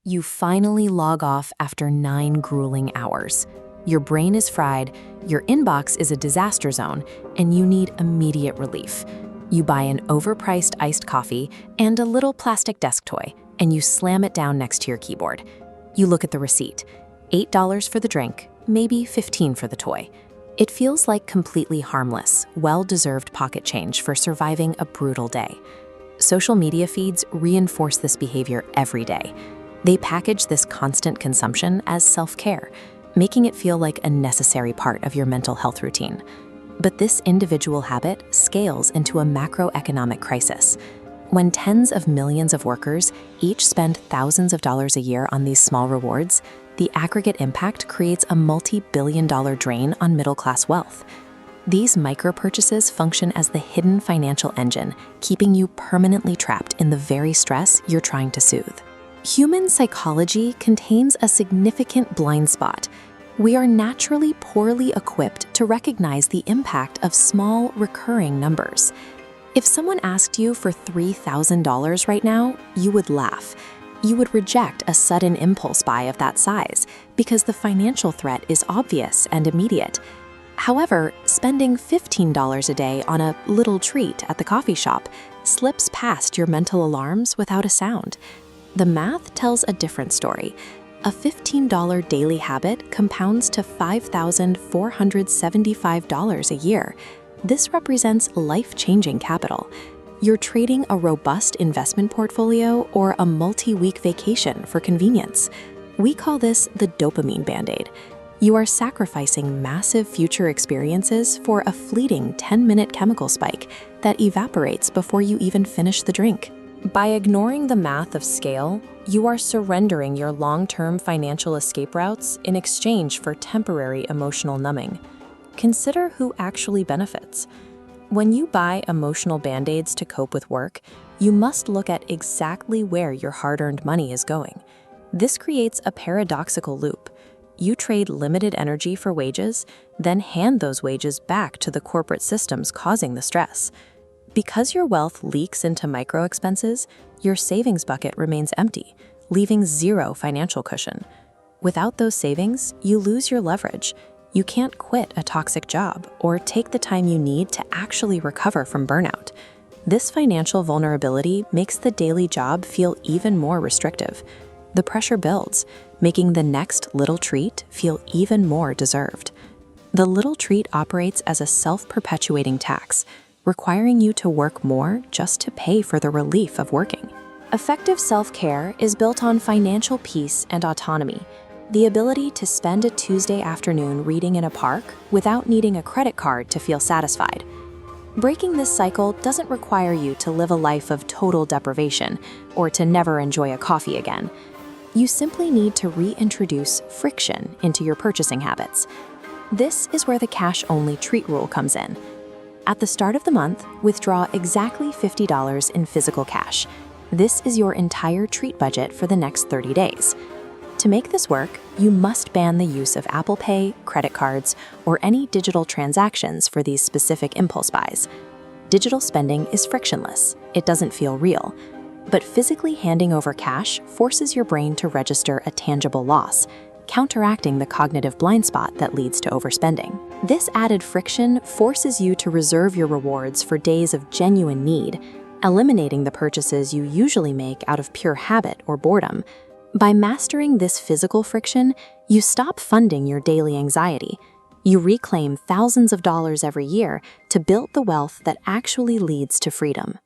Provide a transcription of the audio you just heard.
You finally log off after 9 grueling hours. Your brain is fried, your inbox is a disaster zone, and you need immediate relief. You buy an overpriced iced coffee and a little plastic desk toy, and you slam it down next to your keyboard. You look at the receipt. $8 for the drink, maybe $15 for the toy. It feels like completely harmless, well-deserved pocket change for surviving a brutal day. Social media feeds reinforce this behavior every day. They package this constant consumption as self-care, making it feel like a necessary part of your mental health routine. But this individual habit scales into a macroeconomic crisis. When tens of millions of workers each spend thousands of dollars a year on these small rewards, the aggregate impact creates a multi-billion-dollar drain on middle-class wealth. These micro-purchases function as the hidden financial engine, keeping you permanently trapped in the very stress you're trying to soothe. Human psychology contains a significant blind spot. We are naturally poorly equipped to recognize the impact of small, recurring numbers. If someone asked you for $3,000 right now, you would laugh. You would reject a sudden impulse buy of that size because the financial threat is obvious and immediate. However, spending $15 a day on a little treat at the coffee shop slips past your mental alarms without a sound. The math tells a different story. A $15 daily habit compounds to $5,475 a year. This represents life-changing capital. You're trading a robust investment portfolio or a multi-week vacation for convenience. We call this the dopamine band-aid. You are sacrificing massive future experiences for a fleeting 10-minute chemical spike that evaporates before you even finish the drink. By ignoring the math of scale, you are surrendering your long-term financial escape routes in exchange for temporary emotional numbing. Consider who actually benefits. When you buy emotional band-aids to cope with work, you must look at exactly where your hard-earned money is going. This creates a paradoxical loop. You trade limited energy for wages, then hand those wages back to the corporate systems causing the stress. Because your wealth leaks into micro-expenses, your savings bucket remains empty, leaving zero financial cushion. Without those savings, you lose your leverage. You can't quit a toxic job or take the time you need to actually recover from burnout. This financial vulnerability makes the daily job feel even more restrictive. The pressure builds, making the next little treat feel even more deserved. The little treat operates as a self-perpetuating tax, requiring you to work more just to pay for the relief of working. Effective self-care is built on financial peace and autonomy, the ability to spend a Tuesday afternoon reading in a park without needing a credit card to feel satisfied. Breaking this cycle doesn't require you to live a life of total deprivation or to never enjoy a coffee again. You simply need to reintroduce friction into your purchasing habits. This is where the cash-only treat rule comes in. At the start of the month, withdraw exactly $50 in physical cash. This is your entire treat budget for the next 30 days. To make this work, you must ban the use of Apple Pay, credit cards, or any digital transactions for these specific impulse buys. Digital spending is frictionless. It doesn't feel real. But physically handing over cash forces your brain to register a tangible loss, counteracting the cognitive blind spot that leads to overspending. This added friction forces you to reserve your rewards for days of genuine need, eliminating the purchases you usually make out of pure habit or boredom. By mastering this physical friction, you stop funding your daily anxiety. You reclaim thousands of dollars every year to build the wealth that actually leads to freedom.